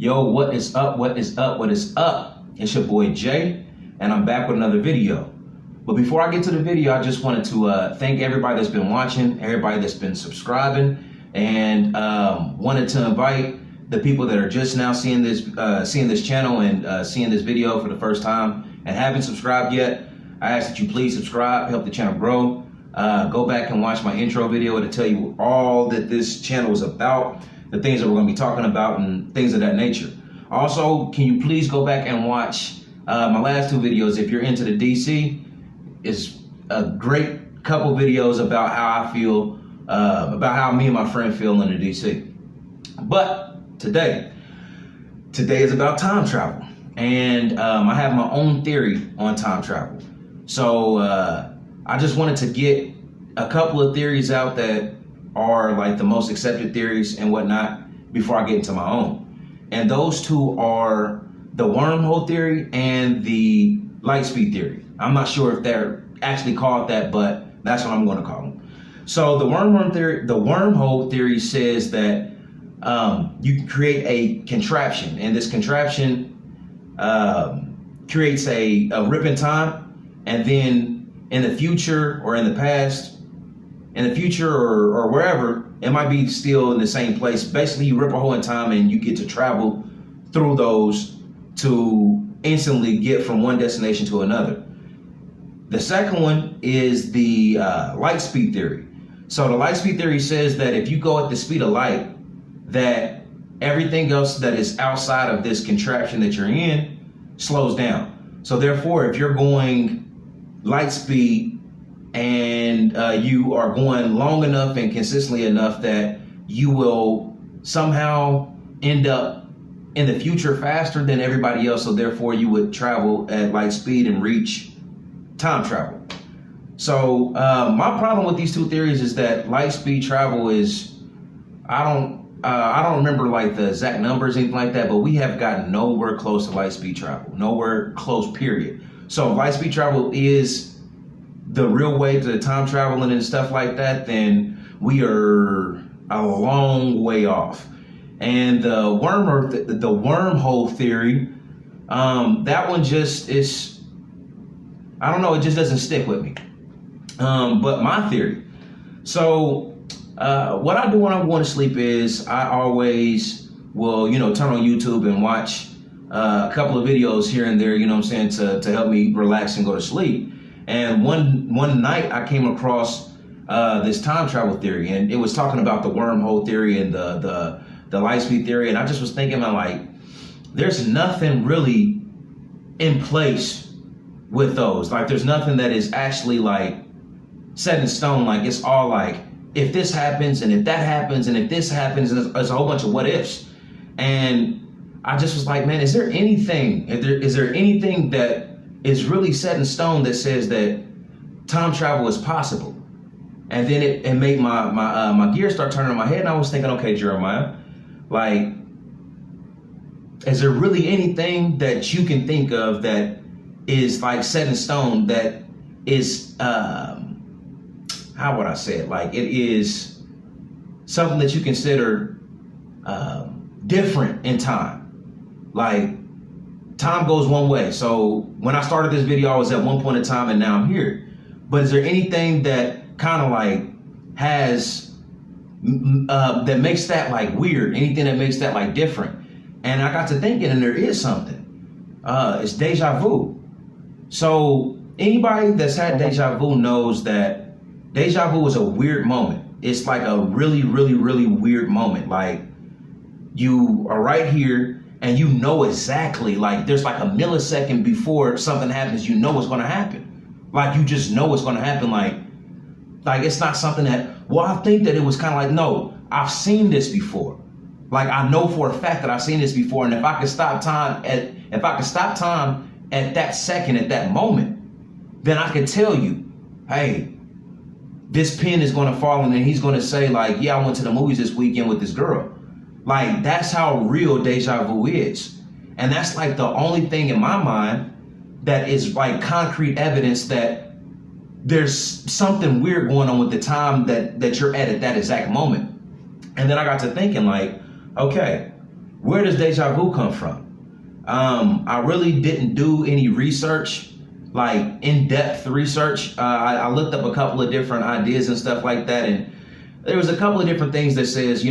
Yo, what is up? What is up? What is up? It's your boy Jay, and I'm back with another video. But before I get to the video, I just wanted to thank everybody that's been watching, everybody that's been subscribing, and wanted to invite the people that are just now seeing this channel and seeing this video for the first time and haven't subscribed yet. I ask that you please subscribe, help the channel grow. Go back and watch my intro video to tell you all that this channel is about, the things that we're going to be talking about and things of that nature. Also, can you please go back and watch my last two videos if you're into the DC. It's a great couple videos about how I feel, about how me and my friend feel in the DC. But today is about time travel. And I have my own theory on time travel. So I just wanted to get a couple of theories out that are like the most accepted theories and whatnot before I get into my own. And those two are the wormhole theory and the light speed theory. I'm not sure if they're actually called that, but that's what I'm going to call them. So the wormhole theory says that you can create a contraption, and this contraption creates a rip in time, and then in the future or in the past, in the future or wherever, it might be still in the same place. Basically, you rip a hole in time and you get to travel through those to instantly get from one destination to another. The second one is the light speed theory. So the light speed theory says that if you go at the speed of light, that everything else that is outside of this contraption that you're in slows down. So therefore, if you're going light speed and you are going long enough and consistently enough that you will somehow end up in the future faster than everybody else, so therefore you would travel at light speed and reach time travel. So my problem with these two theories is that light speed travel is, I don't remember like the exact numbers, anything like that, but we have gotten nowhere close to light speed travel, nowhere close, period. So if light speed travel is the real way to time traveling and stuff like that, then we are a long way off. And the wormhole theory, that one just is, I don't know, it just doesn't stick with me. But my theory. So what I do when I'm going to sleep is I always will, turn on YouTube and watch a couple of videos here and there, to help me relax and go to sleep. And one night I came across this time travel theory, and it was talking about the wormhole theory and the light speed theory. And I just was thinking, like, there's nothing really in place with those. Like, there's nothing that is actually like set in stone. Like, it's all like, if this happens and if that happens and if this happens, and there's a whole bunch of what ifs. And I just was like, man, is there anything that is really set in stone that says that time travel is possible? And then it made my gears start turning in my head, and I was thinking, okay, Jeremiah, like, is there really anything that you can think of that is like set in stone, that is, how would I say it? Like, it is something that you consider different in time. Like, time goes one way. So when I started this video, I was at one point in time and now I'm here. But is there anything that kind of like has, that makes that like weird? Anything that makes that like different? And I got to thinking, and there is something. It's deja vu. So anybody that's had deja vu knows that deja vu is a weird moment. It's like a really, really, really weird moment. Like, you are right here, and you know exactly, like, there's like a millisecond before something happens, you know what's going to happen. Like, you just know what's going to happen. Like it's not something that, well, I think that it was kind of like, no, I've seen this before. Like, I know for a fact that I've seen this before. And if I could stop time at that second, at that moment, then I could tell you, hey, this pin is going to fall, and then he's going to say, like, yeah, I went to the movies this weekend with this girl. Like, that's how real deja vu is. And that's like the only thing in my mind that is like concrete evidence that there's something weird going on with the time that you're at that exact moment. And then I got to thinking, like, okay, where does deja vu come from? I really didn't do any research, like in-depth research. I looked up a couple of different ideas and stuff like that, and there was a couple of different things that says,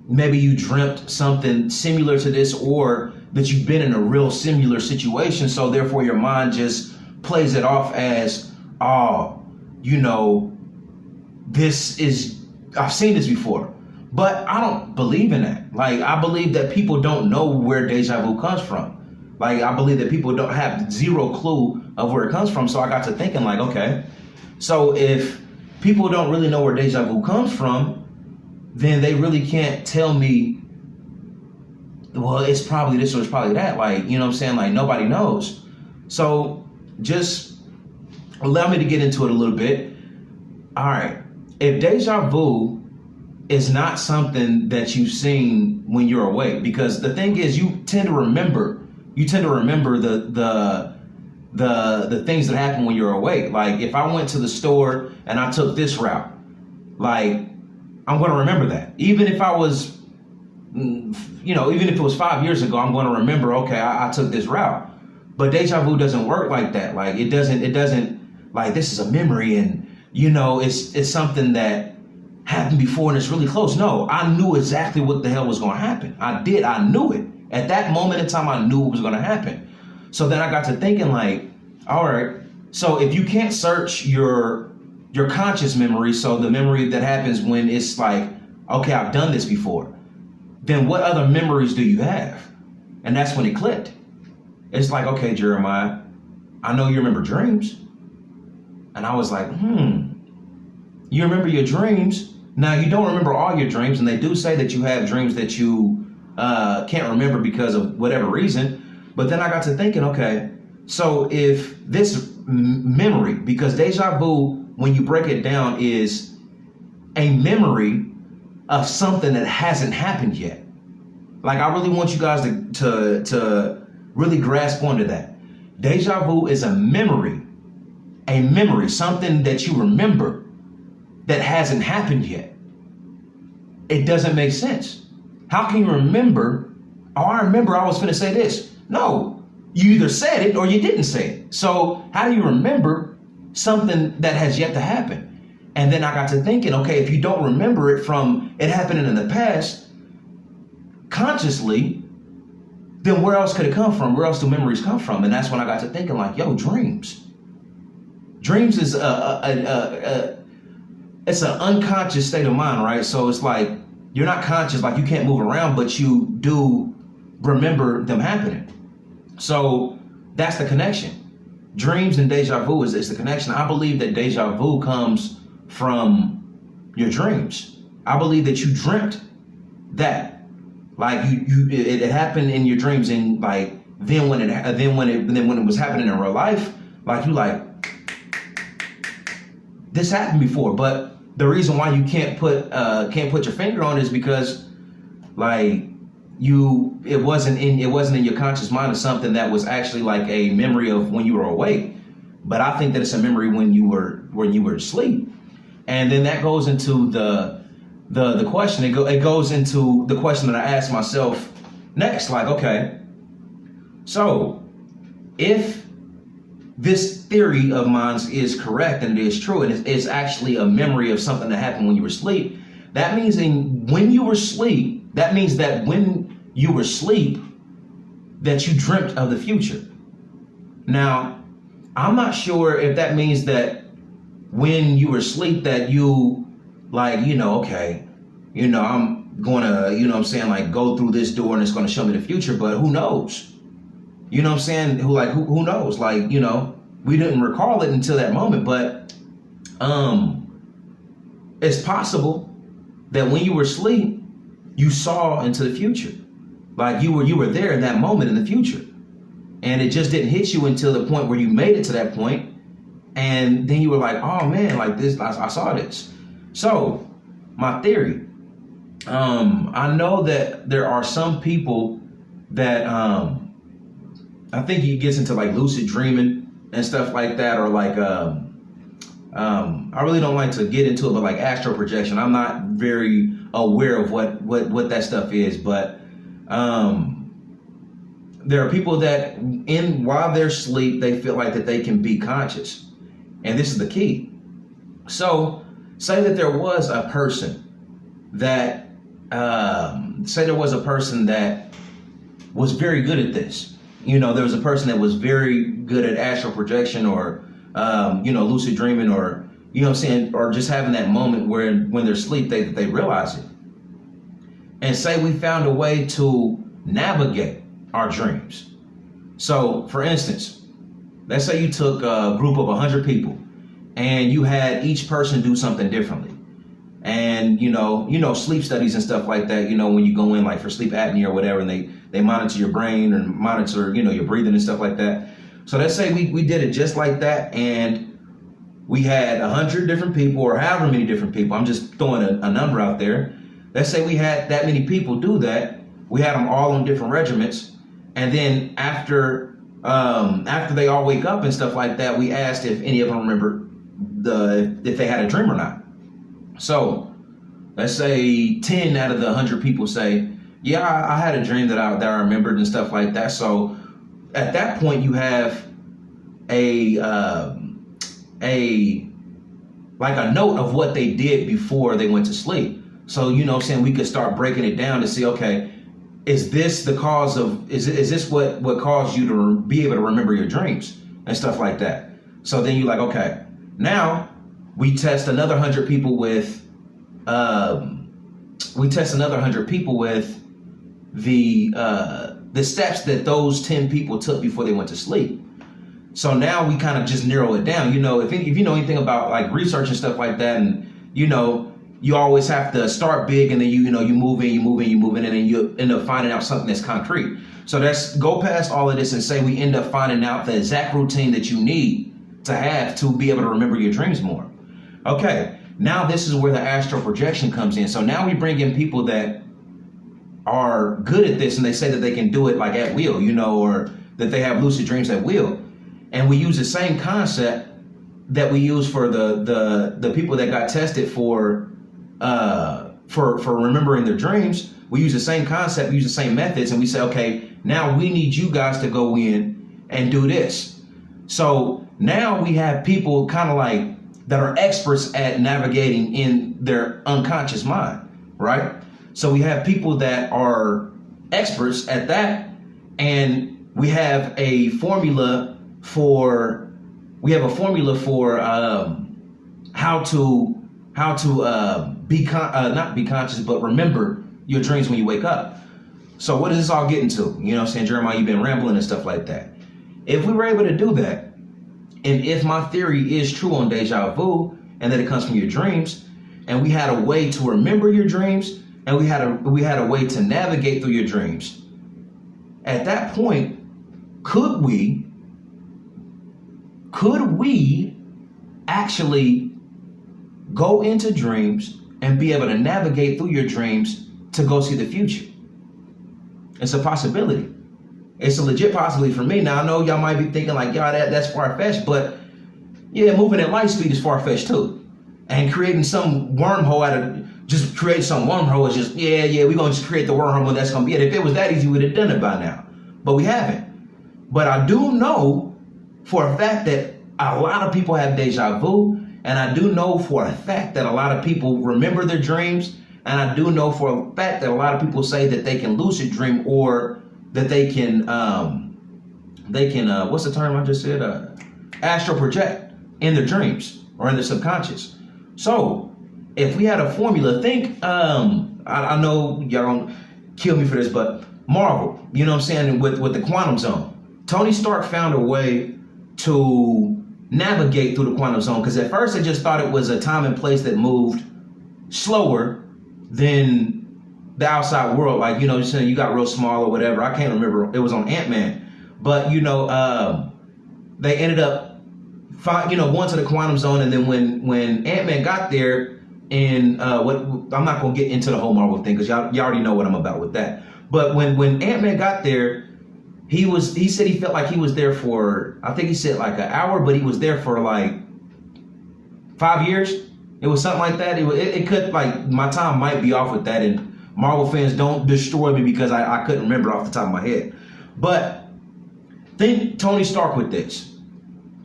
maybe you dreamt something similar to this, or that you've been in a real similar situation, so therefore your mind just plays it off as, I've seen this before. But I don't believe in that. Like, I believe that people don't know where deja vu comes from. Like, I believe that people don't have zero clue of where it comes from. So I got to thinking, like, okay, so if people don't really know where deja vu comes from, then they really can't tell me, well, it's probably this or it's probably that. Like, you know what I'm saying? Like, nobody knows. So just allow me to get into it a little bit. All right. If deja vu is not something that you've seen when you're awake, because the thing is, you tend to remember the things that happen when you're awake. Like, if I went to the store and I took this route, like, I'm going to remember that. Even if I was, even if it was 5 years ago, I'm going to remember, okay, I took this route. But deja vu doesn't work like that. Like, it doesn't like, this is a memory and, it's something that happened before and it's really close. No, I knew exactly what the hell was going to happen. I knew it. At that moment in time, I knew it was going to happen. So then I got to thinking, like, all right, so if you can't search your conscious memory, so the memory that happens when it's like, okay, I've done this before, then what other memories do you have? And that's when it clicked. It's like, okay, Jeremiah, I know you remember dreams. And I was like, you remember your dreams. Now, you don't remember all your dreams, and they do say that you have dreams that you can't remember because of whatever reason. But then I got to thinking, okay, so if this memory, because deja vu, when you break it down, is a memory of something that hasn't happened yet. Like, I really want you guys to really grasp onto that. Deja vu is a memory, something that you remember that hasn't happened yet. It doesn't make sense. How can you remember, I remember I was finna say this? No, you either said it or you didn't say it. So how do you remember something that has yet to happen? And then I got to thinking, okay, if you don't remember it from it happening in the past, consciously, then where else could it come from? Where else do memories come from? And that's when I got to thinking, like, dreams. Dreams is it's an unconscious state of mind, right? So it's like, you're not conscious, like you can't move around, but you do remember them happening. So that's the connection. Dreams and deja vu is the connection. I believe that deja vu comes from your dreams. I believe that you dreamt that, like it happened in your dreams, and like then when it was happening in real life, like you like, this happened before. But the reason why you can't put your finger on it is because, like, it wasn't in your conscious mind of something that was actually like a memory of when you were awake. But I think that it's a memory when you were asleep. And then that goes into the question. It goes into the question that I asked myself next. Like, okay, so if this theory of mine is correct and it is true, and it's actually a memory of something that happened when you were asleep, that means that when you were asleep, that you dreamt of the future. Now, I'm not sure if that means that when you were asleep that you, like, okay, I'm gonna, like, go through this door and it's gonna show me the future, but who knows? You know what I'm saying? Who knows? Like, we didn't recall it until that moment, but it's possible that when you were asleep, you saw into the future. Like you were there in that moment in the future. And it just didn't hit you until the point where you made it to that point. And then you were like, oh man, like this, I saw this. So my theory, I know that there are some people that, I think he gets into like lucid dreaming and stuff like that, or like, I really don't like to get into it, but like astral projection. I'm not very aware of what that stuff is. But there are people that while they're asleep, they feel like that they can be conscious. And this is the key. So say that there was a person that was very good at this. There was a person that was very good at astral projection or, lucid dreaming or, or just having that moment where when they're asleep, they realize it. And say we found a way to navigate our dreams. So for instance, let's say you took a group of 100 people and you had each person do something differently. And, sleep studies and stuff like that, when you go in like for sleep apnea or whatever, and they monitor your brain and monitor, your breathing and stuff like that. So let's say we did it just like that. And we had 100 different people or however many different people. I'm just throwing a number out there. Let's say we had that many people do that. We had them all on different regiments. And then after they all wake up and stuff like that, we asked if any of them remember if they had a dream or not. So let's say 10 out of the 100 people say, yeah, I had a dream that I remembered and stuff like that. So at that point, you have a note of what they did before they went to sleep. So, we could start breaking it down to see, okay, is this the cause of, is this what caused you to be able to remember your dreams and stuff like that? So then you're like, okay, now we test another 100 people with, the steps that those 10 people took before they went to sleep. So now we kind of just narrow it down. If you know anything about like research and stuff like that, and you always have to start big, and then you move in, and then you end up finding out something that's concrete. So let's go past all of this and say we end up finding out the exact routine that you need to have to be able to remember your dreams more. Okay, now this is where the astral projection comes in. So now we bring in people that are good at this, and they say that they can do it like at will, or that they have lucid dreams at will. And we use the same concept that we use for the people that got tested for remembering their dreams. We use the same concept, we use the same methods, and we say, okay, now we need you guys to go in and do this. So now we have people kind of like that are experts at navigating in their unconscious mind, right? So we have people that are experts at that, and we have a formula for how to not be conscious, but remember your dreams when you wake up. So what does this all get into? Jeremiah, you've been rambling and stuff like that. If we were able to do that, and if my theory is true on deja vu, and that it comes from your dreams, and we had a way to remember your dreams, and we had a way to navigate through your dreams, at that point, could we actually go into dreams and be able to navigate through your dreams to go see the future? It's a possibility. It's a legit possibility for me. Now, I know y'all might be thinking like, yeah, that's far-fetched, but yeah, moving at light speed is far-fetched too. And creating some wormhole is just, we're going to just create the wormhole and that's going to be it. If it was that easy, we would have done it by now. But we haven't. But I do know for a fact that a lot of people have deja vu, and I do know for a fact that a lot of people remember their dreams, and I do know for a fact that a lot of people say that they can lucid dream, or that they can what's the term I just said? Astral project in their dreams or in their subconscious. So if we had a formula, think, I know y'all don't kill me for this, but Marvel, with the quantum zone. Tony Stark found a way to navigate through the quantum zone, because at first I just thought it was a time and place that moved slower than the outside world. Like, you got real small or whatever. I can't remember. It was on Ant-Man. But, they ended up, going to the quantum zone. And then when Ant-Man got there, and I'm not going to get into the whole Marvel thing, because y'all already know what I'm about with that. But when Ant-Man got there, he said he felt like he was there for, I think he said like an hour, but he was there for like 5 years. It was something like that. It could, like, my time might be off with that, and Marvel fans, don't destroy me because I couldn't remember off the top of my head. But think Tony Stark with this.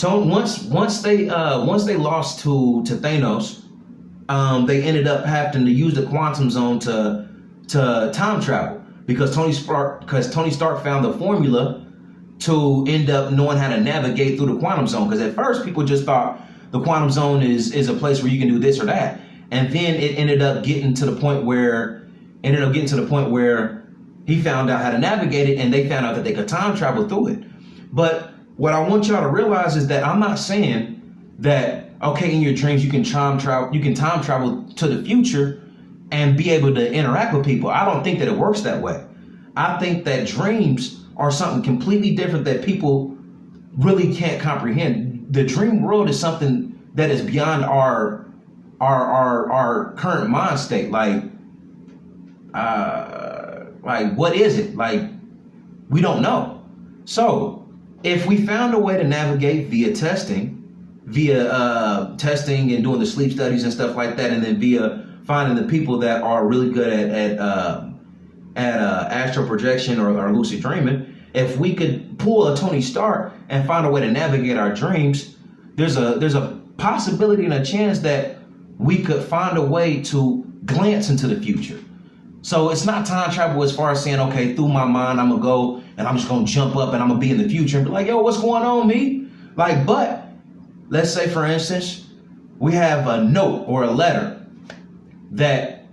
Once they lost to Thanos, they ended up having to use the quantum zone to time travel because Tony Stark found the formula to end up knowing how to navigate through the quantum zone. Because at first people just thought the quantum zone is a place where you can do this or that, and then it ended up getting to the point where he found out how to navigate it, and they found out that they could time travel through it. But what I want y'all to realize is that I'm not saying that, okay, in your dreams you can time travel to the future and be able to interact with people. I don't think that it works that way. I think that dreams are something completely different that people really can't comprehend. The dream world is something that is beyond our current mind state. Like what is it? Like, we don't know. So if we found a way to navigate via testing and doing the sleep studies and stuff like that, and then via finding the people that are really good at astral projection or lucid dreaming, if we could pull a Tony Stark and find a way to navigate our dreams, there's a possibility and a chance that we could find a way to glance into the future. So it's not time travel as far as saying, okay, through my mind, I'm going to go and I'm just going to jump up and I'm going to be in the future and be like, yo, what's going on, me? Like, but let's say, for instance, we have a note or a letter that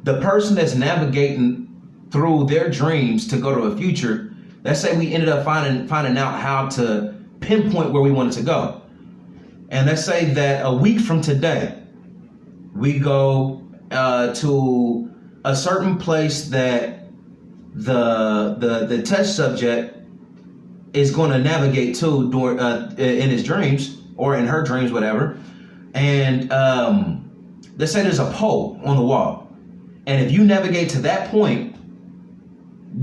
the person that's navigating through their dreams to go to a future, let's say we ended up finding out how to pinpoint where we wanted to go. And let's say that a week from today, we go to a certain place that the test subject is going to navigate to during in his dreams or in her dreams, whatever. And let's say there's a pole on the wall, and if you navigate to that point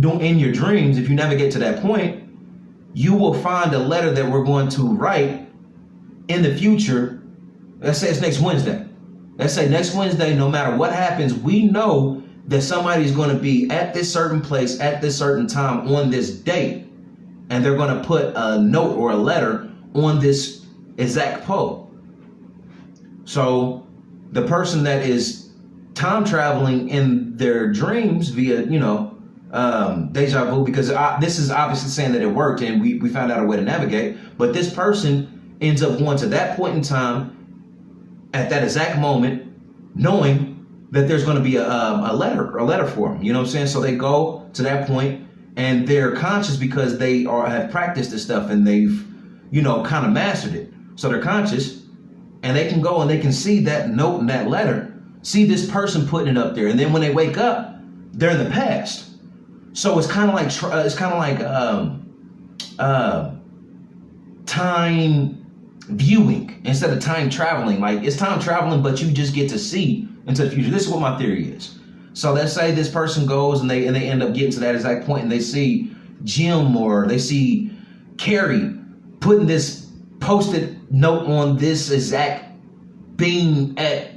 in your dreams, if you navigate to that point, you will find a letter that we're going to write in the future. Let's say it's next Wednesday. Let's say next Wednesday, no matter what happens, we know that somebody's going to be at this certain place at this certain time on this date, and they're going to put a note or a letter on this exact pole. So the person that is time traveling in their dreams via, deja vu, because this is obviously saying that it worked and we found out a way to navigate, but this person ends up going to that point in time at that exact moment, knowing that there's going to be a letter for them. You know what I'm saying? So they go to that point and they're conscious because they have practiced this stuff and they've, kind of mastered it. So they're conscious and they can go and they can see that note and that letter, see this person putting it up there. And then when they wake up, they're in the past. So it's kind of like time viewing instead of time traveling. Like, it's time traveling, but you just get to see into the future. This is what my theory is. So let's say this person goes and they end up getting to that exact point and they see Jim or they see Carrie putting this post-it note on this exact beam at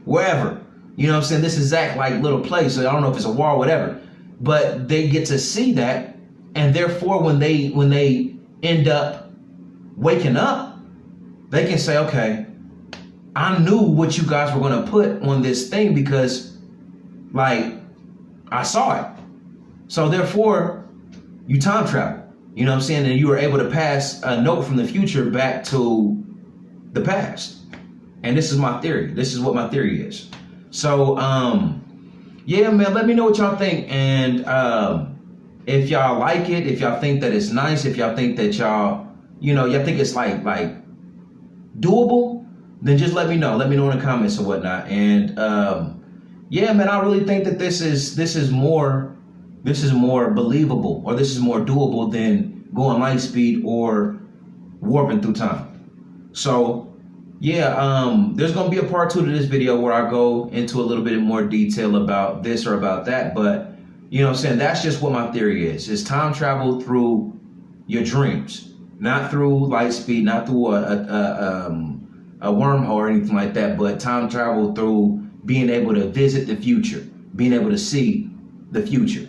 wherever. You know what I'm saying? This exact like little place. I don't know if it's a wall or whatever. But they get to see that, and therefore when they end up waking up, they can say, okay, I knew what you guys were going to put on this thing because, like, I saw it. So therefore, you time travel. You know what I'm saying? And you were able to pass a note from the future back to the past. And this is my theory. This is what my theory is. So, yeah, man, let me know what y'all think. And if y'all like it, if y'all think that it's nice, if y'all think that y'all think it's like doable, then just let me know. Let me know in the comments and whatnot. And yeah, man, I really think that this is more believable, or this is more doable than going light speed or warping through time. So yeah, there's gonna be a part 2 to this video where I go into a little bit more detail about this or about that. But you know what I'm saying, that's just what my theory is. It's time travel through your dreams, not through light speed, not through a wormhole or anything like that, but time travel through being able to visit the future, being able to see the future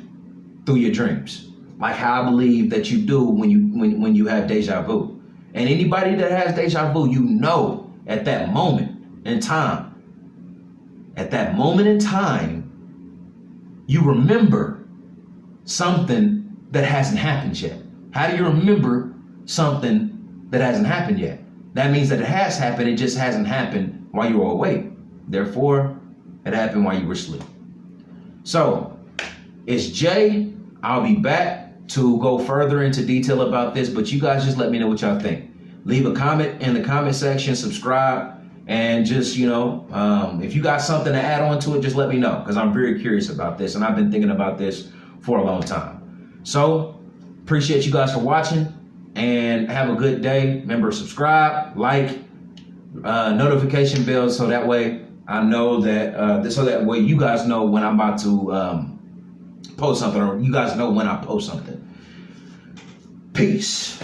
through your dreams, like how I believe that you do when you have deja vu. And anybody that has deja vu, you know, at that moment in time, you remember something that hasn't happened yet. How do you remember something that hasn't happened yet? That means that it has happened, it just hasn't happened while you were awake. Therefore, it happened while you were asleep. So, it's Jay. I'll be back to go further into detail about this, but you guys just let me know what y'all think. Leave a comment in the comment section, subscribe, and just, if you got something to add on to it, just let me know, because I'm very curious about this, and I've been thinking about this for a long time. So, appreciate you guys for watching, and have a good day. Remember, subscribe, like, notification bell, so that way I know that, so that way you guys know when I'm about to post something, or you guys know when I post something. Peace.